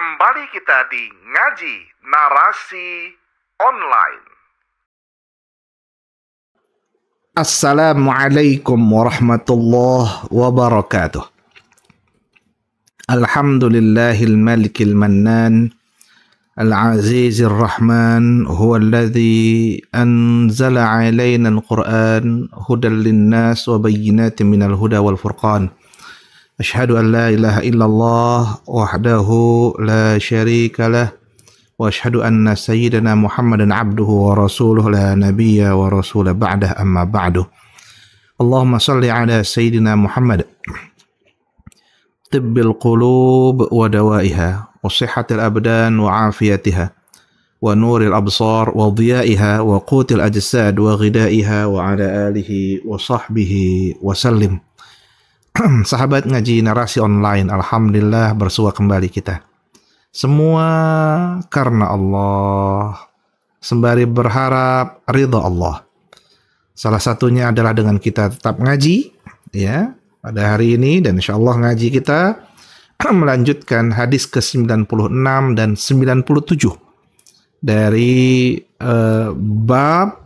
Kembali kita di Ngaji Narasi Online. Assalamualaikum warahmatullahi wabarakatuh. Alhamdulillahil malikil mannan al-azizir rahman huwa alladhi anzala alaina al-Qur'an hudan linnas wa bayyinatin minal huda wal furqan. Ashhadu an la ilaha illallah wahdahu la syarika lah wa ashhadu anna sayyidana Muhammadan abduhu wa rasuluhu la nabiyya wa rasula ba'dah amma ba'du. Allahumma salli ala sayyidina Muhammad tibbil qulub wa dawaiha wa sihhatil abdan wa afiyatiha wa nuril absar wa dhiyaiha wa qutil ajsad wa ghidaiha wa ala alihi wa sahbihi wa sallim. Sahabat Ngaji Narasi Online, alhamdulillah bersua kembali kita. Semua karena Allah, sembari berharap ridha Allah. Salah satunya adalah dengan kita tetap ngaji, ya, pada hari ini, dan insyaallah ngaji kita melanjutkan hadis ke-96 dan 97 dari bab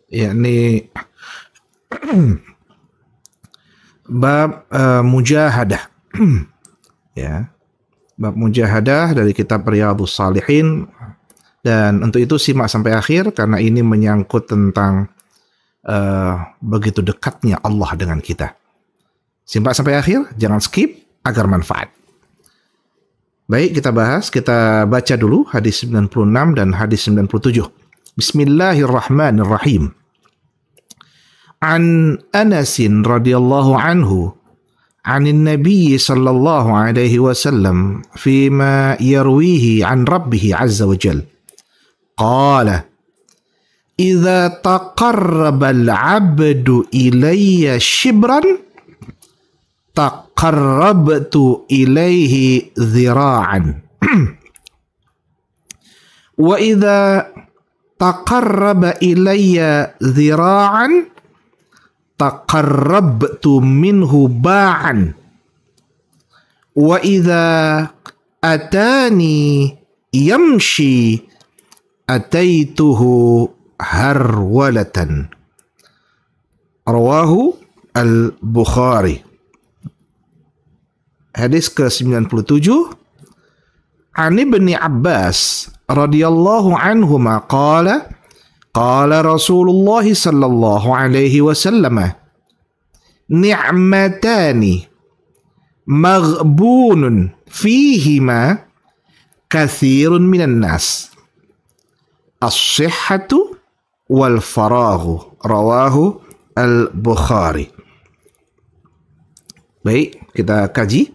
yakni bab mujahadah ya, bab mujahadah dari kitab Riyadhus Shalihin. Dan untuk itu simak sampai akhir karena ini menyangkut tentang begitu dekatnya Allah dengan kita. Simak sampai akhir, jangan skip agar manfaat. Baik, kita bahas, kita baca dulu hadis 96 dan hadis 97. Bismillahirrahmanirrahim. An Anasin radhiyallahu anhu anin Nabi sallallahu alaihi wasallam fima yarwihi an Rabbih azza wa jal qala idza taqarraba al-'abdu ilayya shibran taqarrabtu ilayhi dhira'an wa idza taqarraba ilayya dhira'an taqarrabtu minhu ba'an wa idza atani yamshi ataituhu harwalatan. Rawahu al-Bukhari. Hadis ke-97. An Ibni Abbas radhiyallahu anhuma qala qala Rasulullah sallallahu alaihi wasallam ni'matani maghbunun fihima katsirun minan nas as-sihhatu wal faraghu. Rawahu al-Bukhari. Baik, kita kaji.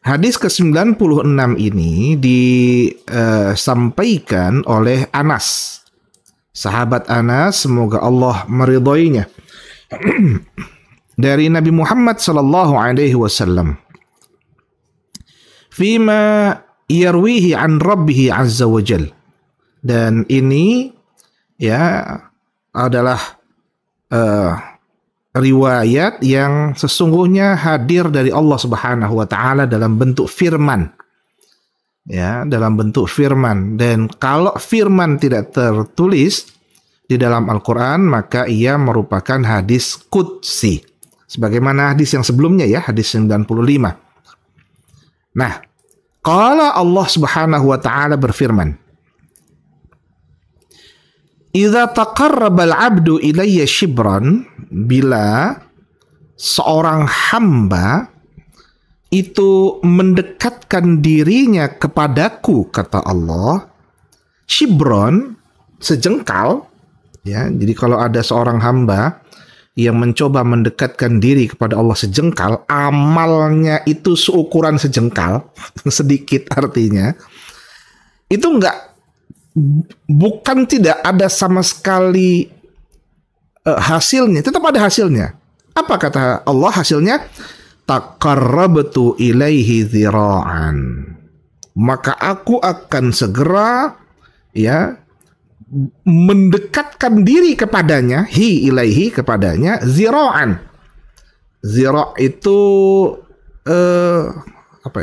Hadis ke-96 ini disampaikan oleh Anas, sahabat Anas, semoga Allah meridhoinya, dari Nabi Muhammad sallallahu alaihi wasallam. Fima yarwihi an Rabbih azza wa jal. Dan ini ya adalah riwayat yang sesungguhnya hadir dari Allah Subhanahu wa taala dalam bentuk firman. Ya, dalam bentuk firman. Dan kalau firman tidak tertulis di dalam Al-Quran, maka ia merupakan hadis qudsi, sebagaimana hadis yang sebelumnya ya, hadis 95. Nah, qala Allah Subhanahu wa ta'ala berfirman, idza taqarraba al-'abdu ilayya shibran, bila seorang hamba itu mendekatkan dirinya kepadaku, kata Allah, shibron, sejengkal, ya. Jadi kalau ada seorang hamba yang mencoba mendekatkan diri kepada Allah sejengkal, amalnya itu seukuran sejengkal, sedikit artinya, itu bukan tidak ada sama sekali hasilnya, tetap ada hasilnya. Apa kata Allah hasilnya? Taqarrabtu ilaihi dhira'an. Maka aku akan segera ya mendekatkan diri kepadanya, ilaihi kepadanya, zira'an. Zira' itu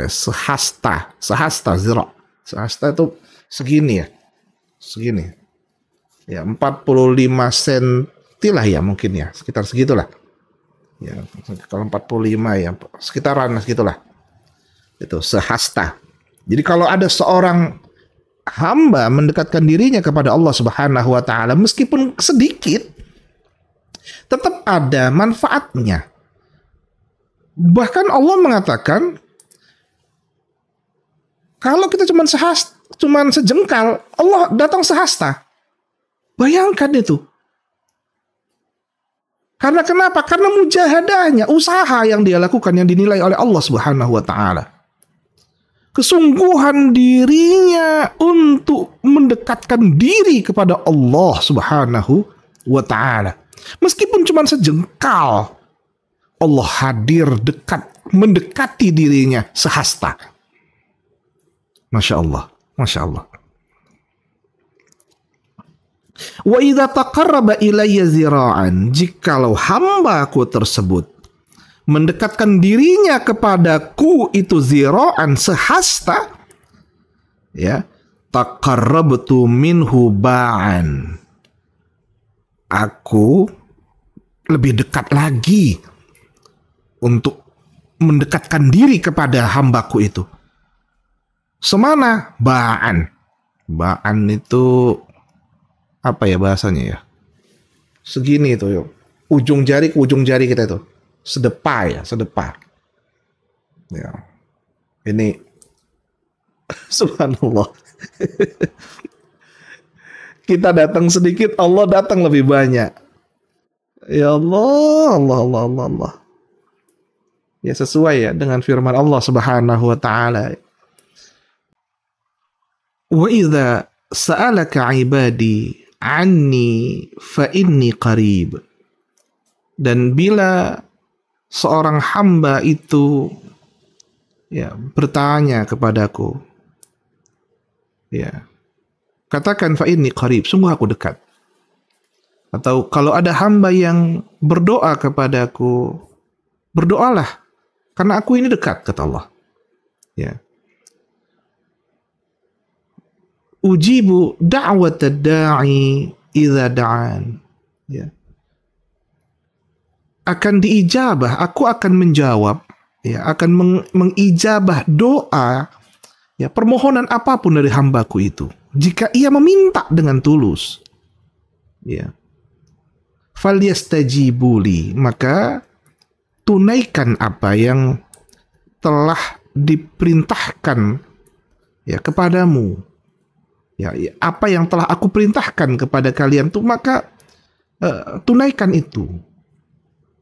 sehasta zira. Sehasta itu segini ya. Segini. Ya, 45 senti lah ya mungkin ya, sekitar segitulah. Ya, kalau 45 ya sekitaran segitulah. Itu sehasta. Jadi kalau ada seorang hamba mendekatkan dirinya kepada Allah Subhanahu wa taala meskipun sedikit, tetap ada manfaatnya. Bahkan Allah mengatakan kalau kita cuman sejengkal, Allah datang sehasta. Bayangkan itu. Karena kenapa? Karena mujahadahnya, usaha yang dia lakukan yang dinilai oleh Allah Subhanahu wa taala. Kesungguhan dirinya untuk mendekatkan diri kepada Allah Subhanahu wa taala. Meskipun cuma sejengkal, Allah hadir dekat, mendekati dirinya sehasta. Masya Allah, Masya Allah. Wa idza taqarraba ilayya zira'an, jikalau hambaku tersebut mendekatkan dirinya kepadaku itu zira'an sehasta, ya, taqarrabtu minhu ba'an, aku lebih dekat lagi untuk mendekatkan diri kepada hambaku itu. Semana ba'an. Ba'an itu apa ya bahasanya ya? Segini itu yuk. Ujung jari ke ujung jari kita itu. Sedepa ya, sedepa. Ya. Ini subhanallah. Kita datang sedikit, Allah datang lebih banyak. Ya Allah, Allah, Allah, Allah, Allah. Ya sesuai ya dengan firman Allah Subhanahu wa taala. Wa idza sa'alaka 'ibadi 'anni fa inni qarib. Dan bila seorang hamba itu ya bertanya kepadaku, ya katakan fa inni qarib, sungguh aku dekat. Atau kalau ada hamba yang berdoa kepadaku, berdoalah karena aku ini dekat, kata Allah. Ya. Ujibu da'watad da'i idza da'an. Ya. Akan diijabah, aku akan menjawab, ya, akan mengijabah doa, ya, permohonan apapun dari hambaku itu jika ia meminta dengan tulus. Ya. Falyastajibuli, maka tunaikan apa yang telah diperintahkan ya kepadamu. Ya, apa yang telah aku perintahkan kepada kalian tuh maka tunaikan itu.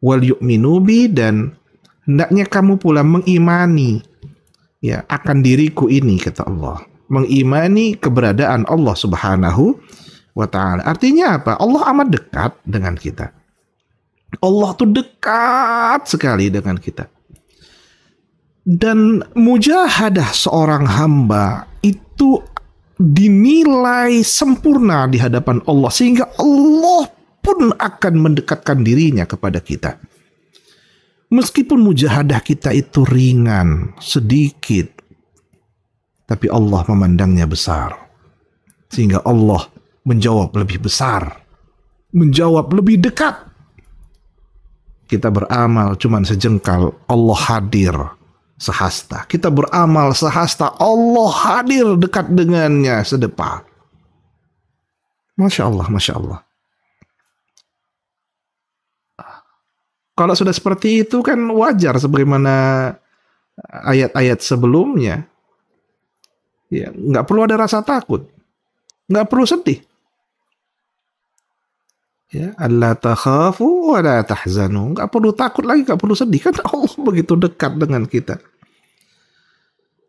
Wal yu'minu bi, dan hendaknya kamu pula mengimani ya akan diriku ini, kata Allah. Mengimani keberadaan Allah Subhanahu wa ta'ala. Artinya apa? Allah amat dekat dengan kita. Allah tuh dekat sekali dengan kita. Dan mujahadah seorang hamba itu dinilai sempurna di hadapan Allah, sehingga Allah pun akan mendekatkan dirinya kepada kita. Meskipun mujahadah kita itu ringan, sedikit, tapi Allah memandangnya besar, sehingga Allah menjawab lebih besar, menjawab lebih dekat. Kita beramal cuman sejengkal, Allah hadir sehasta. Kita beramal sehasta, Allah hadir dekat dengannya sedepa. Masya Allah, Masya Allah. Kalau sudah seperti itu kan wajar, sebagaimana ayat-ayat sebelumnya. Ya, nggak perlu ada rasa takut, nggak perlu sedih. Ya, alla takhafu wa la tahzanu, nggak perlu takut lagi, nggak perlu sedih, kan Allah begitu dekat dengan kita.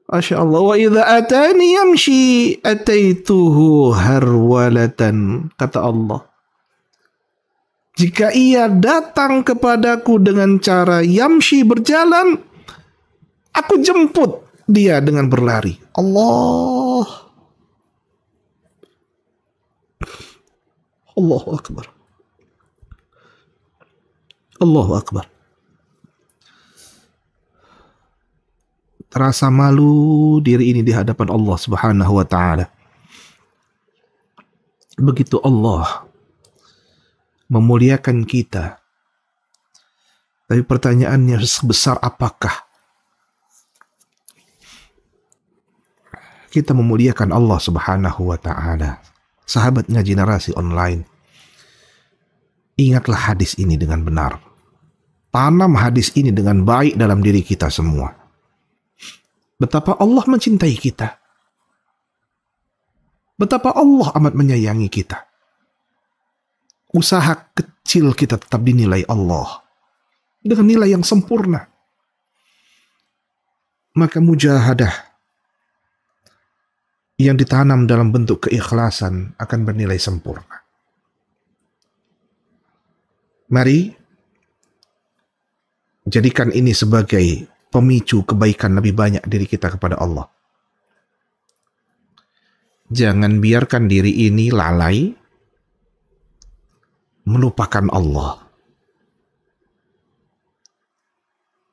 Masya Allah. Wa idza atani yamshi ataituhu harwalatan, kata Allah. Jika ia datang kepadaku dengan cara yamshi, berjalan, aku jemput dia dengan berlari. Allah. Allahu Akbar. Allahu Akbar. rasa malu diri ini di hadapan Allah Subhanahu wa taala. Begitu Allah memuliakan kita. Tapi pertanyaannya, sebesar apakah kita memuliakan Allah Subhanahu wa taala? Sahabat Ngaji Narasi Online, ingatlah hadis ini dengan benar. Tanam hadis ini dengan baik dalam diri kita semua. Betapa Allah mencintai kita. Betapa Allah amat menyayangi kita. Usaha kecil kita tetap dinilai Allah dengan nilai yang sempurna. Maka mujahadah yang ditanam dalam bentuk keikhlasan akan bernilai sempurna. Mari jadikan ini sebagai pemicu kebaikan lebih banyak diri kita kepada Allah. Jangan biarkan diri ini lalai, melupakan Allah.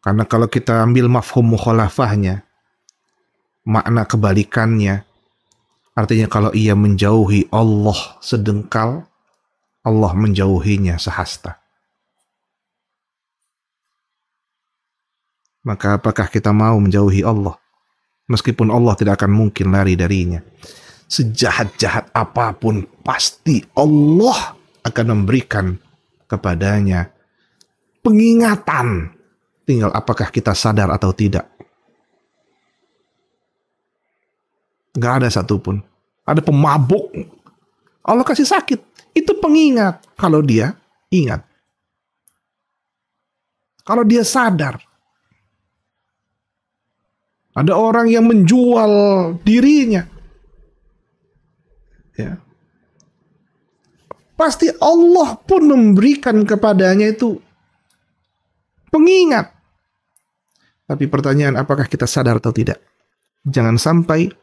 Karena kalau kita ambil mafhum mukhalafahnya, makna kebalikannya, artinya kalau ia menjauhi Allah sedengkal, Allah menjauhinya sehasta. Maka apakah kita mau menjauhi Allah? Meskipun Allah tidak akan mungkin lari darinya. Sejahat-jahat apapun, pasti Allah akan memberikan kepadanya pengingatan. Tinggal apakah kita sadar atau tidak. Gak ada satupun. Ada pemabuk, Allah kasih sakit. Itu pengingat kalau dia ingat. Kalau dia sadar. Ada orang yang menjual dirinya. Ya. Pasti Allah pun memberikan kepadanya itu pengingat. Tapi pertanyaan, apakah kita sadar atau tidak? Jangan sampai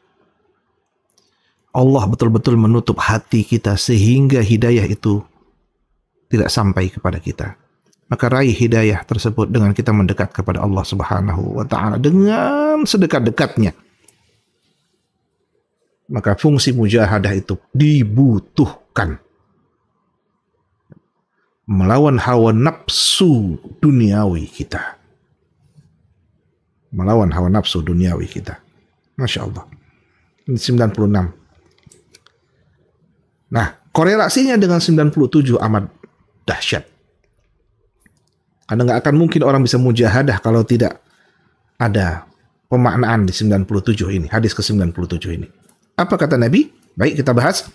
Allah betul-betul menutup hati kita sehingga hidayah itu tidak sampai kepada kita. Maka raih hidayah tersebut dengan kita mendekat kepada Allah Subhanahu wa taala dengan sedekat-dekatnya. Maka fungsi mujahadah itu dibutuhkan. Melawan hawa nafsu duniawi kita. Melawan hawa nafsu duniawi kita. Masya Allah. Ini 96. Nah, korelasinya dengan 97 amat dahsyat. Karena nggak akan mungkin orang bisa mujahadah kalau tidak ada pemaknaan di 97 ini. Hadis ke-97 ini. Apa kata Nabi? Baik, kita bahas.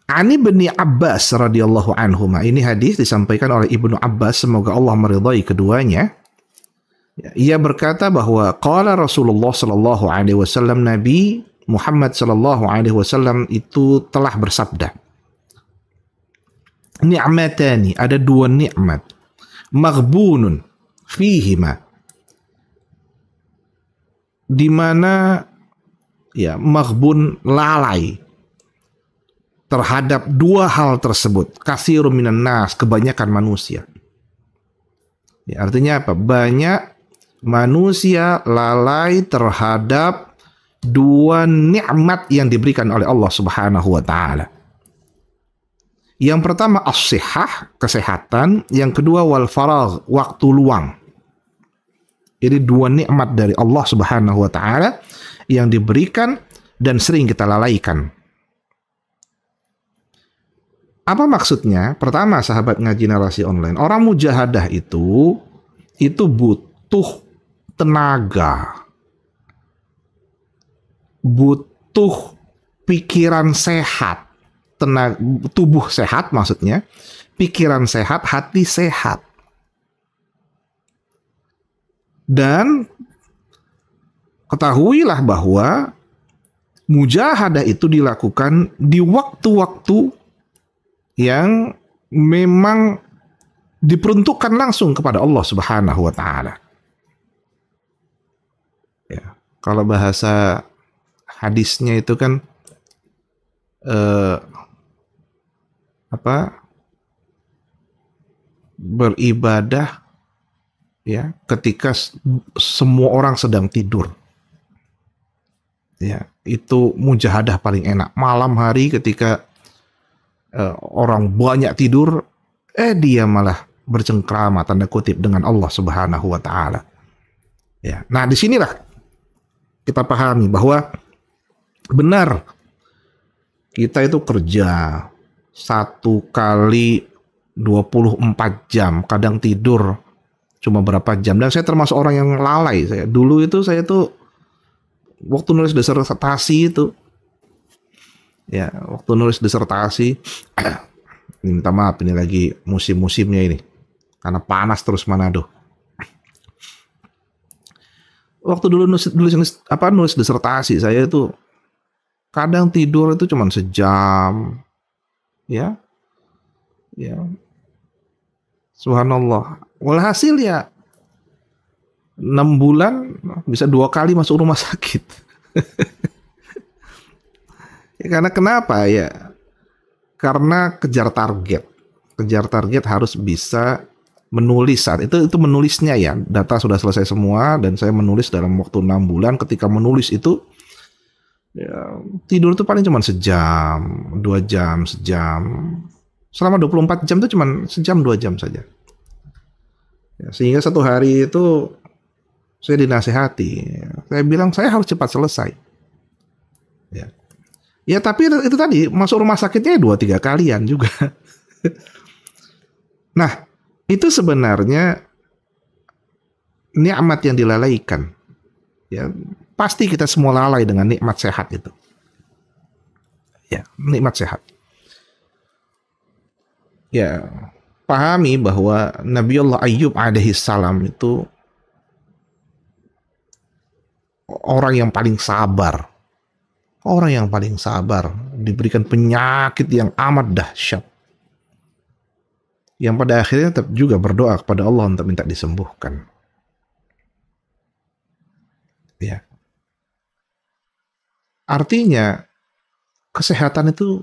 Ani bin Abbas radhiyallahu anhuma. Ini hadis disampaikan oleh Ibnu Abbas, semoga Allah meridai keduanya. Ia berkata bahwa qala Rasulullah sallallahu alaihi wasallam, Nabi Muhammad sallallahu alaihi wasallam itu telah bersabda. Ni'matani, ada dua nikmat. Maghbunun fihima. Di mana ya maghbun lalai terhadap dua hal tersebut. Katsirun minan nas, kebanyakan manusia. Ya, artinya apa? Banyak manusia lalai terhadap dua nikmat yang diberikan oleh Allah Subhanahu wa taala. Yang pertama as-sihah, kesehatan, yang kedua wal faragh, waktu luang. Ini dua nikmat dari Allah Subhanahu wa taala yang diberikan dan sering kita lalaikan. Apa maksudnya? Pertama, sahabat Ngaji Narasi Online, orang mujahadah itu butuh tenaga, butuh pikiran sehat, tubuh sehat maksudnya, pikiran sehat, hati sehat. Dan ketahuilah bahwa mujahadah itu dilakukan di waktu-waktu yang memang diperuntukkan langsung kepada Allah Subhanahu wa taala. Ya, kalau bahasa hadisnya itu kan beribadah ya, ketika semua orang sedang tidur. Ya, itu mujahadah paling enak. Malam hari ketika orang banyak tidur, dia malah bercengkrama tanda kutip dengan Allah Subhanahu wa taala. Ya. Nah, disinilah kita pahami bahwa benar kita itu kerja 1 kali 24 jam, kadang tidur cuma berapa jam. Dan saya termasuk orang yang lalai. Dulu itu saya tuh waktu nulis disertasi itu, ya, waktu nulis disertasi, minta maaf ini lagi musim-musimnya ini, karena panas terus Manado. Waktu dulu nulis disertasi, saya itu kadang tidur itu cuma sejam, ya, subhanallah. Walhasil ya 6 bulan bisa 2 kali masuk rumah sakit. Ya, karena kenapa ya? Karena kejar target harus bisa menulis saat itu menulisnya ya, data sudah selesai semua dan saya menulis dalam waktu 6 bulan. Ketika menulis itu ya, tidur itu paling cuma sejam, 2 jam, sejam. Selama 24 jam itu cuma sejam 2 jam saja. Ya, sehingga satu hari itu saya dinasehati, saya bilang saya harus cepat selesai. Ya tapi itu tadi masuk rumah sakitnya 2-3 kalian juga. Nah, itu sebenarnya nikmat yang dilalaikan. Ya, pasti kita semua lalai dengan nikmat sehat itu. Ya, nikmat sehat. Ya, pahami bahwa Nabiullah Ayyub alaihi salam itu orang yang paling sabar. Orang yang paling sabar, diberikan penyakit yang amat dahsyat. Yang pada akhirnya tetap juga berdoa kepada Allah untuk minta disembuhkan. Ya. Artinya, kesehatan itu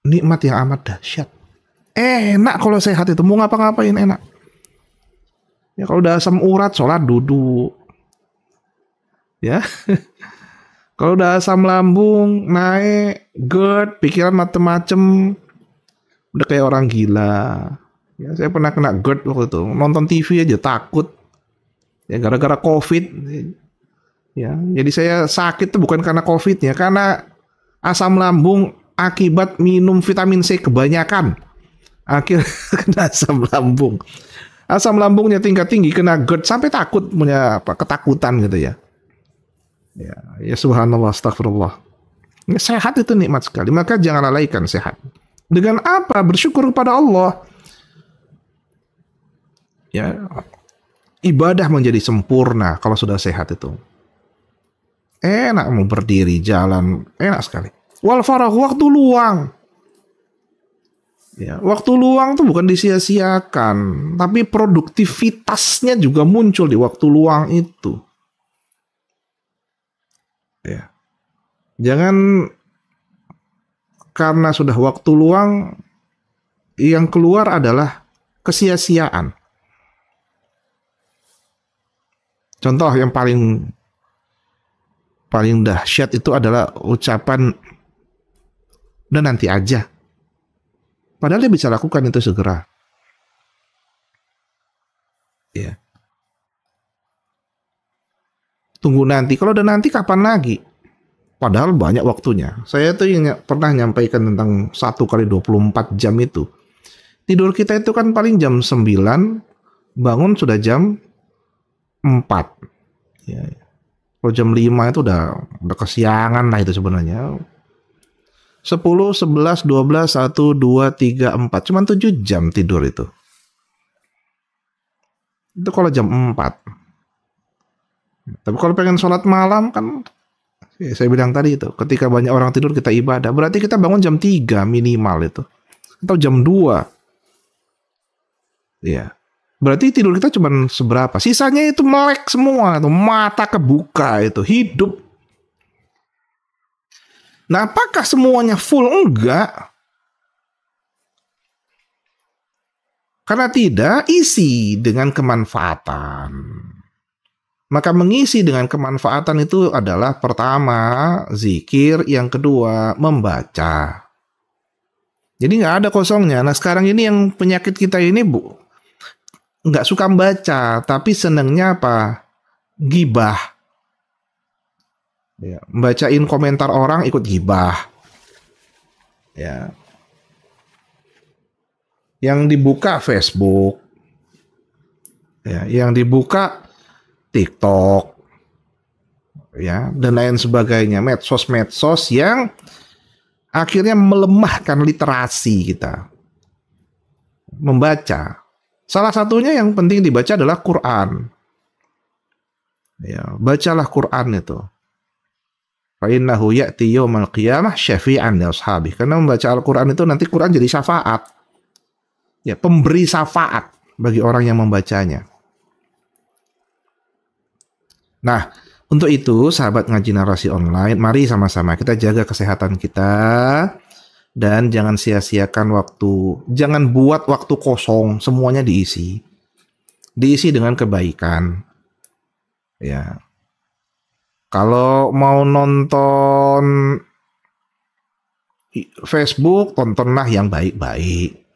nikmat yang amat dahsyat. Enak kalau sehat itu, mau ngapa-ngapain enak. Ya kalau udah asam urat, sholat duduk. Ya. Kalau udah asam lambung, naik, GERD, pikiran macem-macem, udah kayak orang gila. Ya, saya pernah kena GERD waktu itu, nonton TV aja takut. Ya gara-gara COVID. Ya, jadi saya sakit tuh bukan karena COVID-nya, karena asam lambung akibat minum vitamin C kebanyakan. Akhirnya kena asam lambung. Asam lambungnya tingkat tinggi, kena GERD sampai takut, punya ketakutan gitu ya. Ya subhanallah, astagfirullah. Sehat itu nikmat sekali, maka jangan lalaikan sehat. Dengan apa? Bersyukur kepada Allah. Ya, ibadah menjadi sempurna kalau sudah sehat itu. Enak mau berdiri, jalan, enak sekali. Wal faragh, waktu luang. Ya, waktu luang tuh bukan disia-siakan, tapi produktivitasnya juga muncul di waktu luang itu. Ya. Jangan karena sudah waktu luang yang keluar adalah kesia-siaan. Contoh yang paling dahsyat itu adalah ucapan udah nanti aja. Padahal dia bisa lakukan itu segera. Ya. Tunggu nanti. Kalau udah nanti kapan lagi? Padahal banyak waktunya. Saya tuh pernah nyampaikan tentang 1 kali 24 jam itu. Tidur kita itu kan paling jam 9, bangun sudah jam 4. Ya. Kalau jam 5 itu udah kesiangan lah itu sebenarnya. 10, 11, 12, 1, 2, 3, 4. Cuman 7 jam tidur itu. Itu kalau jam 4. Tapi kalau pengen sholat malam kan, ya saya bilang tadi itu, ketika banyak orang tidur kita ibadah, berarti kita bangun jam 3 minimal itu. Atau jam 2. Ya. Berarti tidur kita cuma seberapa? Sisanya itu melek semua, itu mata kebuka itu, hidup. Nah, apakah semuanya full? Enggak. Karena tidak isi dengan kemanfaatan. Maka mengisi dengan kemanfaatan itu adalah pertama, zikir, yang kedua, membaca. Jadi nggak ada kosongnya. Nah sekarang ini yang penyakit kita ini nggak suka membaca, tapi senengnya apa? Gibah. Ya, bacain komentar orang ikut gibah. Ya. Yang dibuka Facebook, ya, yang dibuka TikTok, ya, dan lain sebagainya, medsos-medsos yang akhirnya melemahkan literasi kita. Membaca, salah satunya yang penting dibaca adalah Quran. Ya, bacalah Quran itu. Fa innahu ya'ti yaumal qiyamah syafi'an li ashabi. Karena membaca Al-Quran itu nanti Quran jadi syafaat. Ya, pemberi syafaat bagi orang yang membacanya. Nah, untuk itu sahabat ngaji narasi online, mari sama-sama kita jaga kesehatan kita dan jangan sia-siakan waktu. Jangan buat waktu kosong, semuanya diisi. Diisi dengan kebaikan. Ya. Kalau mau nonton Facebook, tontonlah yang baik-baik.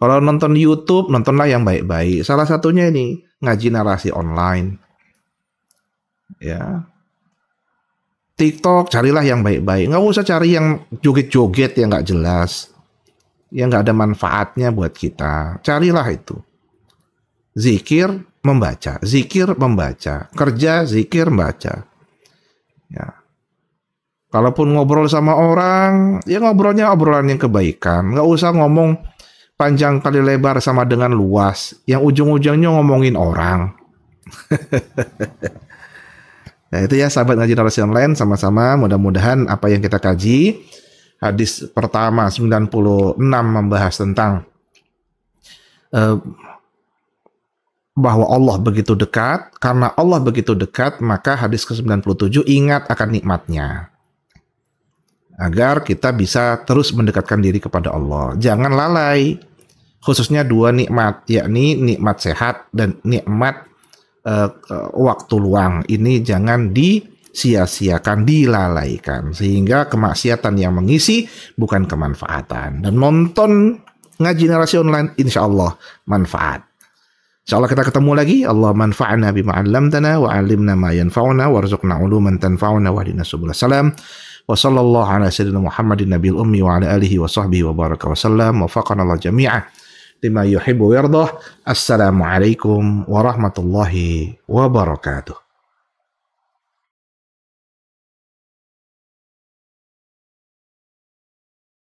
Kalau nonton YouTube, nontonlah yang baik-baik. Salah satunya ini, ngaji narasi online. Ya. TikTok, carilah yang baik-baik. Nggak usah cari yang joget-joget yang nggak jelas. Yang nggak ada manfaatnya buat kita. Carilah itu. Zikir, membaca. Zikir, membaca. Kerja, zikir, membaca. Ya. Kalaupun ngobrol sama orang, ya ngobrolnya obrolan yang kebaikan. Nggak usah ngomong panjang kali lebar sama dengan luas, yang ujung-ujungnya ngomongin orang. Nah itu ya sahabat ngaji narasi online, sama-sama mudah-mudahan apa yang kita kaji, hadis pertama 96 membahas tentang bahwa Allah begitu dekat. Karena Allah begitu dekat, maka hadis ke-97 ingat akan nikmatnya. Agar kita bisa terus mendekatkan diri kepada Allah. Jangan lalai. Khususnya dua nikmat, yakni nikmat sehat dan nikmat waktu luang. Ini jangan disia-siakan, dilalaikan. Sehingga kemaksiatan yang mengisi bukan kemanfaatan. Dan nonton ngaji narasi online, insya Allah manfaat. Insya Allah kita ketemu lagi. Allah manfa'na bima 'allamtana wa 'allimna ma yanfa'una warzuqna 'uluman tanfa'una wahdina subulal salam. Wa sallallahu ala sayyidina Muhammadin nabiyil ummi wa ala alihi wa sahbihi wa baraka wa sallam. Wa faqana Allah jami'ah lima yuhibbu wa yardah. Assalamualaikum warahmatullahi wabarakatuh.